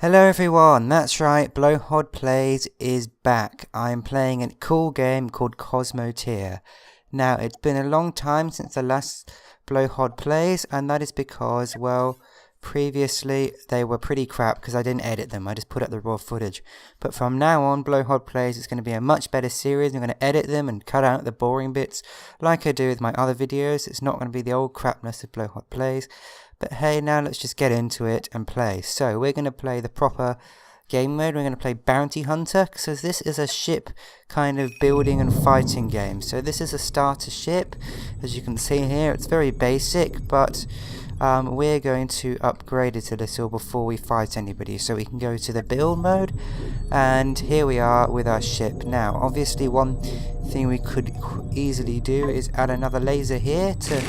Hello everyone, that's right, blohod Plays is back. I'm playing a cool game called Cosmoteer. Now, it's been a long time since the last blohod Plays, and that is because, well, previously they were pretty crap because I didn't edit them, I just put up the raw footage. But from now on, blohod Plays is going to be a much better series. I'm going to edit them and cut out the boring bits like I do with my other videos. It's not going to be the old crapness of blohod Plays. But hey, now let's just get into it and play. So we're going to play the proper game mode. We're going to play Bounty Hunter. So this is a ship kind of building and fighting game. So this is a starter ship. As you can see here, it's very basic, but we're going to upgrade it a little before we fight anybody. So we can go to the build mode. And here we are with our ship. Now, obviously one thing we could easily do is add another laser here to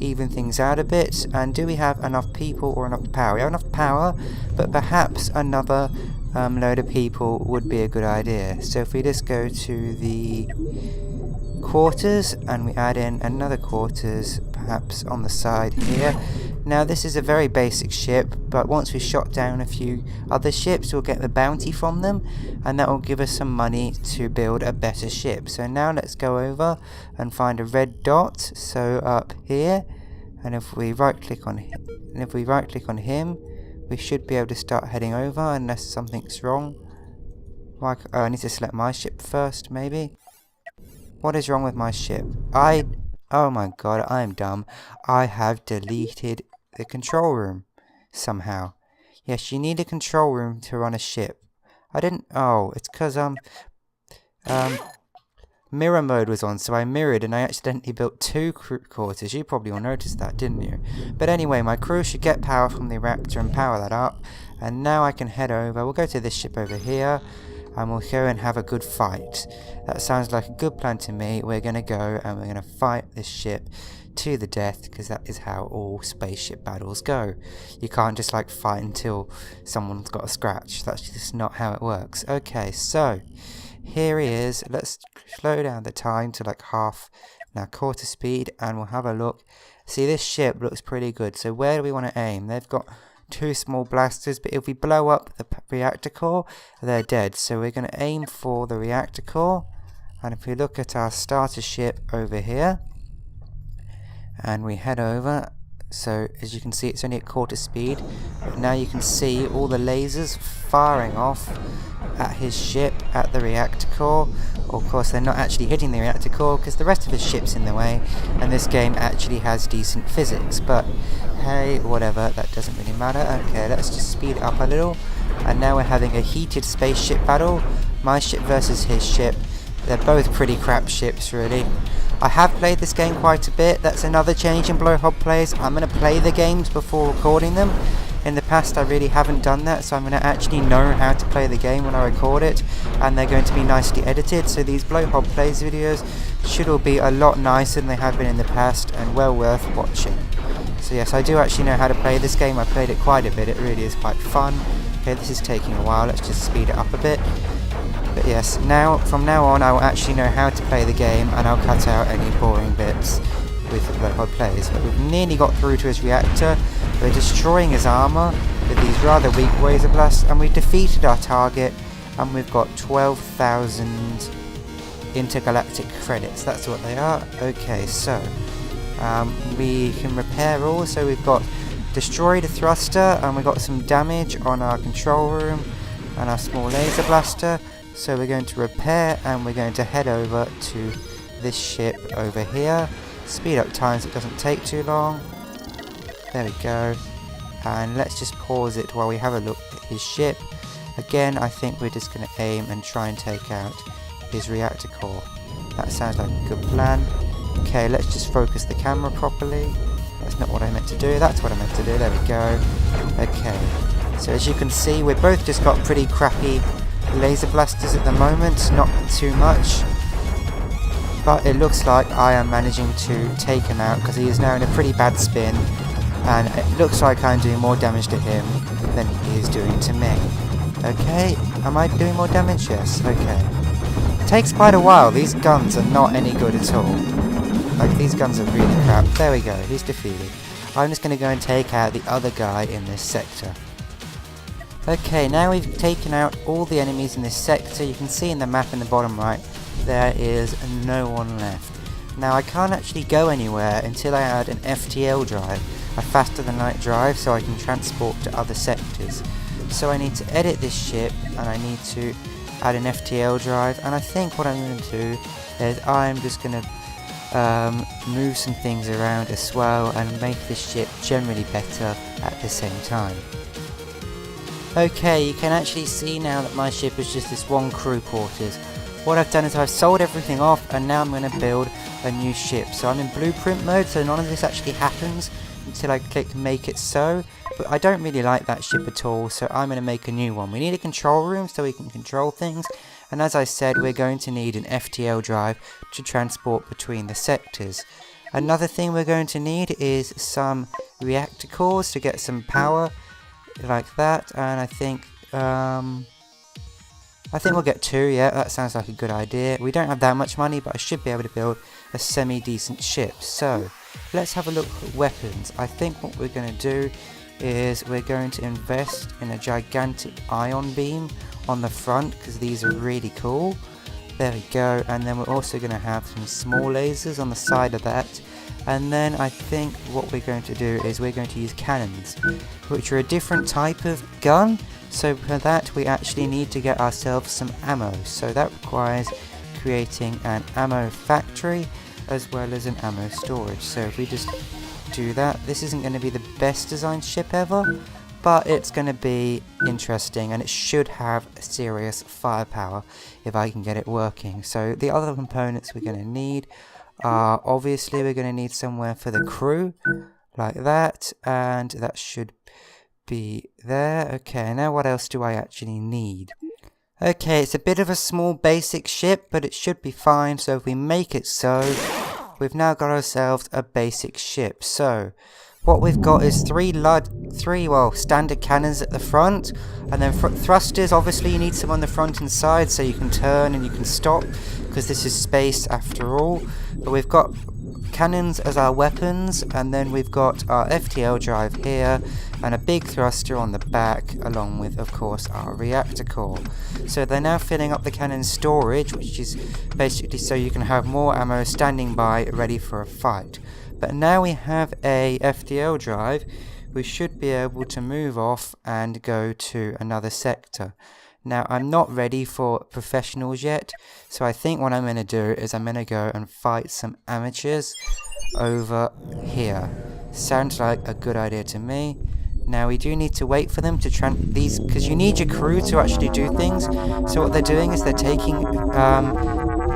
even things out a bit. And do we have enough people or enough power? We have enough power, but perhaps another load of people would be a good idea. So if we just go to the quarters and we add in another quarters perhaps on the side here. Now this is a very basic ship, but once we shot down a few other ships we'll get the bounty from them, and that will give us some money to build a better ship. So now let's go over and find a red dot, so up here, and if we right click on him, we should be able to start heading over unless something's wrong. I need to select my ship first, maybe. What is wrong with my ship? Oh my god, I am dumb. I have deleted the control room somehow. Yes, you need a control room to run a ship. It's because mirror mode was on, so I mirrored and I accidentally built two crew quarters. You probably all noticed that, didn't you? But anyway, my crew should get power from the reactor and power that up. And now I can head over. We'll go to this ship over here and we'll go and have a good fight. That sounds like a good plan to me. We're going to go and we're going to fight this ship to the death, because that is how all spaceship battles go. You can't just like fight until someone's got a scratch. That's just not how it works. Okay, so here he is. Let's slow down the time to like half, now quarter speed, and we'll have a look. See, this ship looks pretty good. So where do we want to aim? They've got two small blasters, but if we blow up the reactor core, they're dead. So we're going to aim for the reactor core. And if we look at our starter ship over here, and we head over, so as you can see it's only at quarter speed, but now you can see all the lasers firing off at his ship at the reactor core. Of course they're not actually hitting the reactor core because the rest of his ship's in the way, and this game actually has decent physics, but hey, whatever, that doesn't really matter. Okay, let's just speed it up a little, and now we're having a heated spaceship battle, my ship versus his ship. They're both pretty crap ships, really. I have played this game quite a bit. That's another change in blohod Plays. I'm going to play the games before recording them. In the past I really haven't done that, so I'm going to actually know how to play the game when I record it, and they're going to be nicely edited, so these blohod Plays videos should all be a lot nicer than they have been in the past, and well worth watching. So yes, I do actually know how to play this game. I played it quite a bit. It really is quite fun. Okay, this is taking a while. Let's just speed it up a bit. But yes, from now on I will actually know how to play the game, and I'll cut out any boring bits with the blohod Plays. But we've nearly got through to his reactor. We're destroying his armor with these rather weak laser blasts, and we've defeated our target, and we've got 12,000 intergalactic credits. That's what they are. Okay, so we can repair all. So we've got destroyed a thruster, and we've got some damage on our control room and our small laser blaster. So we're going to repair, and we're going to head over to this ship over here. Speed up time so it doesn't take too long. There we go. And let's just pause it while we have a look at his ship. Again, I think we're just going to aim and try and take out his reactor core. That sounds like a good plan. Okay, let's just focus the camera properly. That's not what I meant to do. That's what I meant to do. There we go. Okay. So as you can see, we've both just got pretty crappy laser blasters at the moment, not too much, but it looks like I am managing to take him out because he is now in a pretty bad spin, and it looks like I'm doing more damage to him than he is doing to me. Okay, am I doing more damage? Yes, okay. It takes quite a while. These guns are not any good at all. Like, these guns are really crap. There we go, he's defeated. I'm just going to go and take out the other guy in this sector. Okay, now we've taken out all the enemies in this sector. You can see in the map in the bottom right, there is no one left. Now I can't actually go anywhere until I add an FTL drive, a faster than light drive, so I can transport to other sectors. So I need to edit this ship and I need to add an FTL drive, and I think what I'm going to do is I'm just going to move some things around as well and make this ship generally better at the same time. Okay, you can actually see now that my ship is just this one crew quarters. What I've done is I've sold everything off and now I'm going to build a new ship. So I'm in blueprint mode, so none of this actually happens until I click make it so. But I don't really like that ship at all, so I'm going to make a new one. We need a control room so we can control things. And as I said, we're going to need an FTL drive to transport between the sectors. Another thing we're going to need is some reactor cores to get some power like that. And I think we'll get 2, yeah, that sounds like a good idea. We don't have that much money, but I should be able to build a semi-decent ship. So, let's have a look at weapons. I think what we're going to do is we're going to invest in a gigantic ion beam on the front, because these are really cool. There we go, and then we're also going to have some small lasers on the side of that. And then I think what we're going to do is we're going to use cannons, which are a different type of gun. So for that we actually need to get ourselves some ammo. So that requires creating an ammo factory as well as an ammo storage. So if we just do that, this isn't going to be the best designed ship ever, but it's going to be interesting and it should have serious firepower if I can get it working. So the other components we're going to need are, obviously we're going to need somewhere for the crew, like that, and that should be there. Okay, now what else do I actually need? Okay, it's a bit of a small basic ship, but it should be fine. So if we make it so, we've now got ourselves a basic ship. So what we've got is three standard cannons at the front, and then thrusters. Obviously you need some on the front and side so you can turn and you can stop, because this is space after all. But we've got cannons as our weapons, and then we've got our FTL drive here and a big thruster on the back, along with of course our reactor core. So they're now filling up the cannon storage, which is basically so you can have more ammo standing by ready for a fight. But now we have a FTL drive, we should be able to move off and go to another sector. Now I'm not ready for professionals yet, so I think what I'm going to do is I'm going to go and fight some amateurs over here. Sounds like a good idea to me. Now we do need to wait for them to these, because you need your crew to actually do things. So what they're doing is they're taking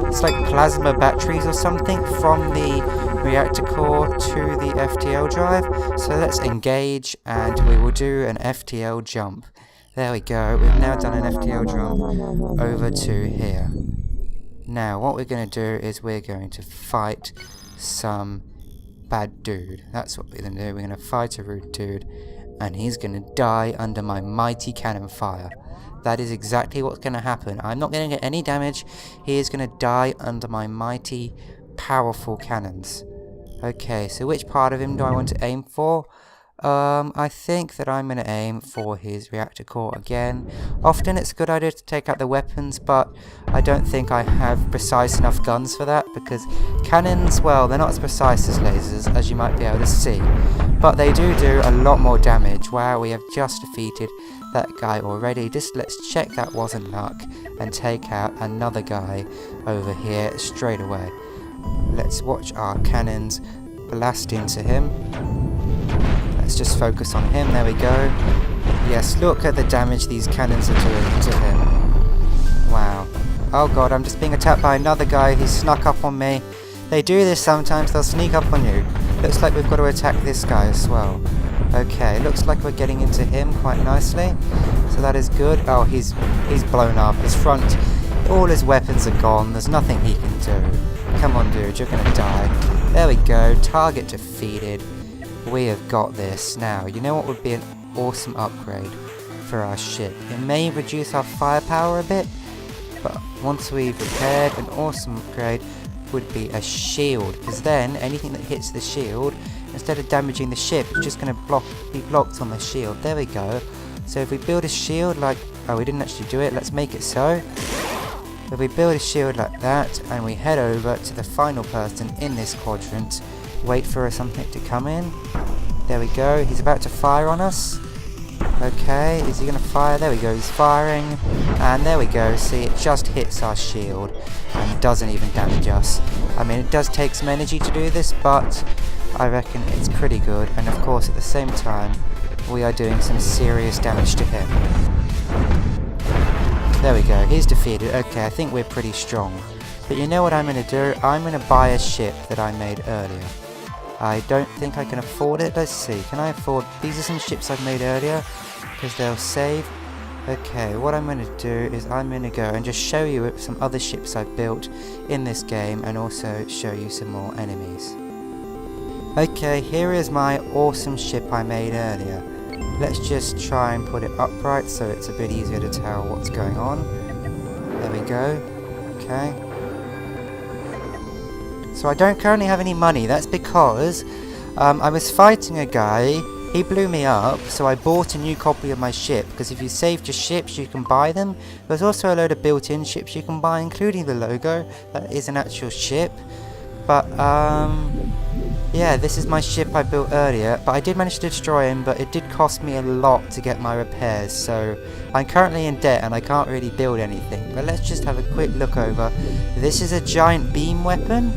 it's like plasma batteries or something from the reactor core to the FTL drive. So let's engage and we will do an FTL jump. There we go, we've now done an FTL jump over to here. Now what we're going to do is we're going to fight some bad dude. That's what we're going to do. We're going to fight a rude dude, and he's going to die under my mighty cannon fire. That is exactly what's going to happen. I'm not going to get any damage. He is going to die under my mighty, powerful cannons. Okay, so which part of him do I want to aim for? I think that I'm going to aim for his reactor core again. Often it's a good idea to take out the weapons, but I don't think I have precise enough guns for that, because cannons, well, they're not as precise as lasers, as you might be able to see. But they do a lot more damage. Wow, we have just defeated that guy already. Just let's check that wasn't luck and take out another guy over here straight away. Let's watch our cannons blast into him. Let's just focus on him. There we go. Yes, look at the damage these cannons are doing to him. Wow. Oh god, I'm just being attacked by another guy who snuck up on me. They do this sometimes, they'll sneak up on you. Looks like we've got to attack this guy as well. Okay, looks like we're getting into him quite nicely. So that is good. Oh, he's blown up. His front, all his weapons are gone. There's nothing he can do. Come on, dude, you're gonna die. There we go. Target defeated. We have got this. Now, you know what would be an awesome upgrade for our ship? It may reduce our firepower a bit, but once we've repaired, an awesome upgrade would be a shield, because then anything that hits the shield, instead of damaging the ship, it's just going to be blocked on the shield. There we go. So if we build a shield like... Oh, we didn't actually do it. Let's make it so. If we build a shield like that, and we head over to the final person in this quadrant, wait for something to come in. There we go. He's about to fire on us. Okay, is he going to fire? There we go, he's firing. And there we go. See, it just hits our shield and doesn't even damage us. I mean, it does take some energy to do this, but I reckon it's pretty good. And of course, at the same time, we are doing some serious damage to him. There we go, he's defeated. Okay, I think we're pretty strong. But you know what I'm going to do? I'm going to buy a ship that I made earlier. I don't think I can afford it. Let's see, can I afford... These are some ships I've made earlier, because they'll save. Okay, what I'm going to do is I'm going to go and just show you some other ships I've built in this game, and also show you some more enemies. Okay, here is my awesome ship I made earlier. Let's just try and put it upright so it's a bit easier to tell what's going on. There we go. Okay. So I don't currently have any money. That's because I was fighting a guy. He blew me up, so I bought a new copy of my ship, because if you saved your ships you can buy them. There's also a load of built-in ships you can buy, including the logo. That is an actual ship. But yeah, this is my ship I built earlier, but I did manage to destroy him, but it did cost me a lot to get my repairs, so I'm currently in debt and I can't really build anything. But let's just have a quick look over. This is a giant beam weapon.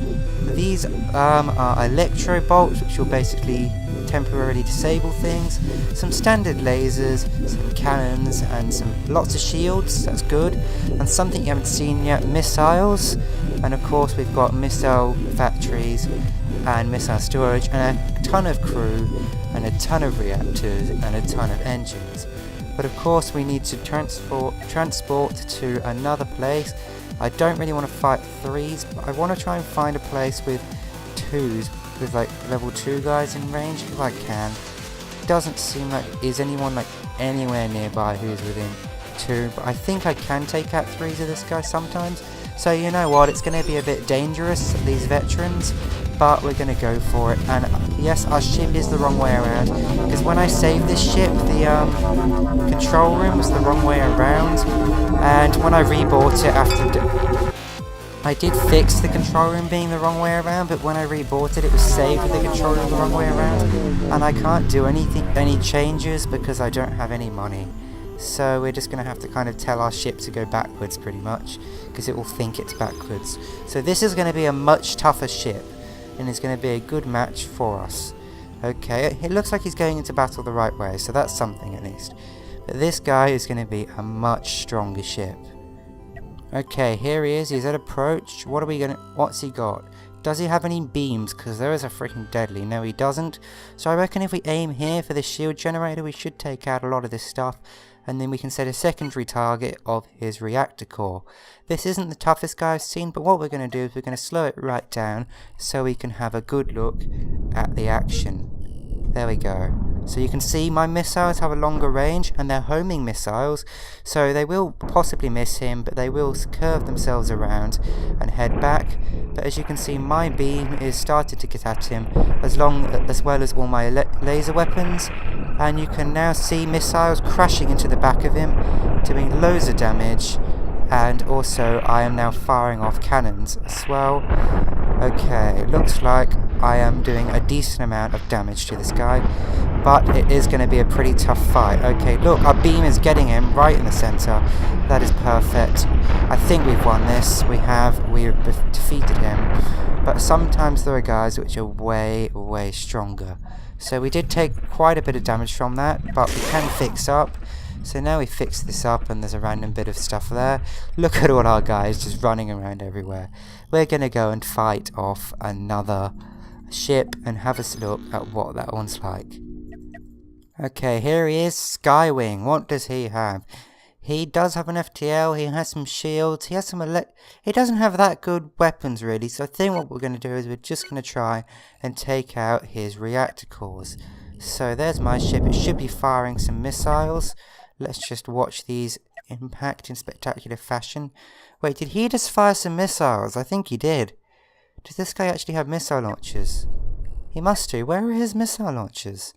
These are electro bolts, which will basically temporarily disable things. Some standard lasers, some cannons, and lots of shields. That's good. And something you haven't seen yet, missiles. And of course we've got missile factories and missile storage, and a ton of crew, and a ton of reactors, and a ton of engines. But of course we need to transport to another place. I don't really want to fight 3s, but I want to try and find a place with 2s, with like level 2 guys in range if I can. Doesn't seem like is anyone like anywhere nearby who's within 2, but I think I can take out 3s of this guy sometimes. So you know what, it's going to be a bit dangerous, these veterans, but we're going to go for it. And yes, our ship is the wrong way around, because when I saved this ship, the control room was the wrong way around, and when I rebought it after... I did fix the control room being the wrong way around, but when I rebought it, it was saved with the control room the wrong way around, and I can't do any changes because I don't have any money. So we're just going to have to kind of tell our ship to go backwards pretty much, because it will think it's backwards. So this is going to be a much tougher ship, and it's going to be a good match for us. Okay, it looks like he's going into battle the right way, so that's something at least. But this guy is going to be a much stronger ship. Okay, here he is, he's at approach. What's he got? Does he have any beams? Because those are freaking deadly. No, he doesn't. So I reckon if we aim here for the shield generator, we should take out a lot of this stuff. And then we can set a secondary target of his reactor core. This isn't the toughest guy I've seen, but what we're going to do is we're going to slow it right down so we can have a good look at the action. There we go. So you can see my missiles have a longer range, and they're homing missiles, so they will possibly miss him, but they will curve themselves around and head back. But as you can see, my beam is started to get at him, as well as all my laser weapons, and you can now see missiles crashing into the back of him, doing loads of damage. And also I am now firing off cannons as well. Okay, looks like I am doing a decent amount of damage to this guy, but it is going to be a pretty tough fight. Okay, look, our beam is getting him right in the center. That is perfect. I think we've won this. We've defeated him, but sometimes there are guys which are way stronger. So we did take quite a bit of damage from that, but we can fix up. So now we fix this up, and there's a random bit of stuff there. Look at all our guys just running around everywhere. We're going to go and fight off another ship and have a look at what that one's like. Okay, here he is, Skywing. What does he have? He does have an FTL, he has some shields, he has some he doesn't have that good weapons really, so I think what we're going to do is we're just going to try and take out his reactor cores. So there's my ship, it should be firing some missiles. Let's just watch these impact in spectacular fashion. Wait, did he just fire some missiles? I think he did. Does this guy actually have missile launchers? He must do. Where are his missile launchers?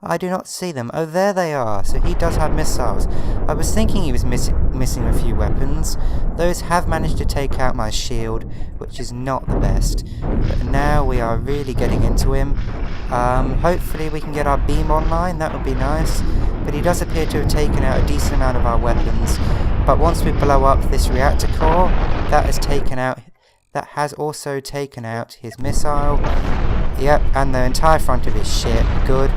I do not see them. Oh, there they are. So he does have missiles. I was thinking he was missing a few weapons. Those have managed to take out my shield, which is not the best. But now we are really getting into him. Hopefully we can get our beam online. That would be nice. But he does appear to have taken out a decent amount of our weapons. But once we blow up this reactor core, that has also taken out his missile. Yep, and the entire front of his ship. Good.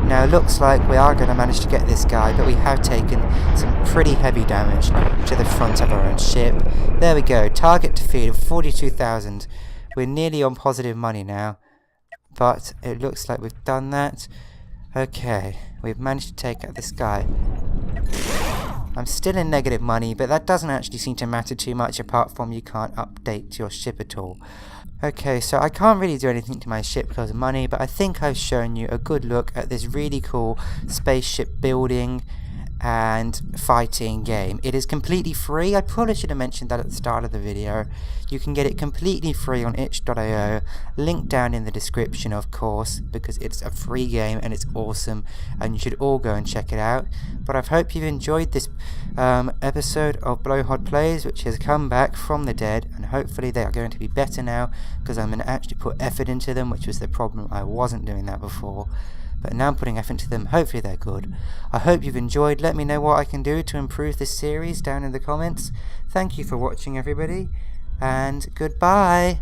Now it looks like we are going to manage to get this guy, but we have taken some pretty heavy damage to the front of our own ship. There we go, target defeated, 42,000. We're nearly on positive money now, but it looks like we've done that. Okay, we've managed to take out this guy. I'm still in negative money, but that doesn't actually seem to matter too much apart from you can't update your ship at all. Okay, so I can't really do anything to my ship because of money, but I think I've shown you a good look at this really cool spaceship building and fighting game. It is completely free. I probably should have mentioned that at the start of the video. You can get it completely free on itch.io, link down in the description of course, because it's a free game and it's awesome and you should all go and check it out. But I hope you've enjoyed this episode of Blohod Plays, which has come back from the dead, and hopefully they are going to be better now because I'm going to actually put effort into them, which was the problem. I wasn't doing that before. But now I'm putting effort into them. Hopefully they're good. I hope you've enjoyed. Let me know what I can do to improve this series down in the comments. Thank you for watching, everybody, and goodbye.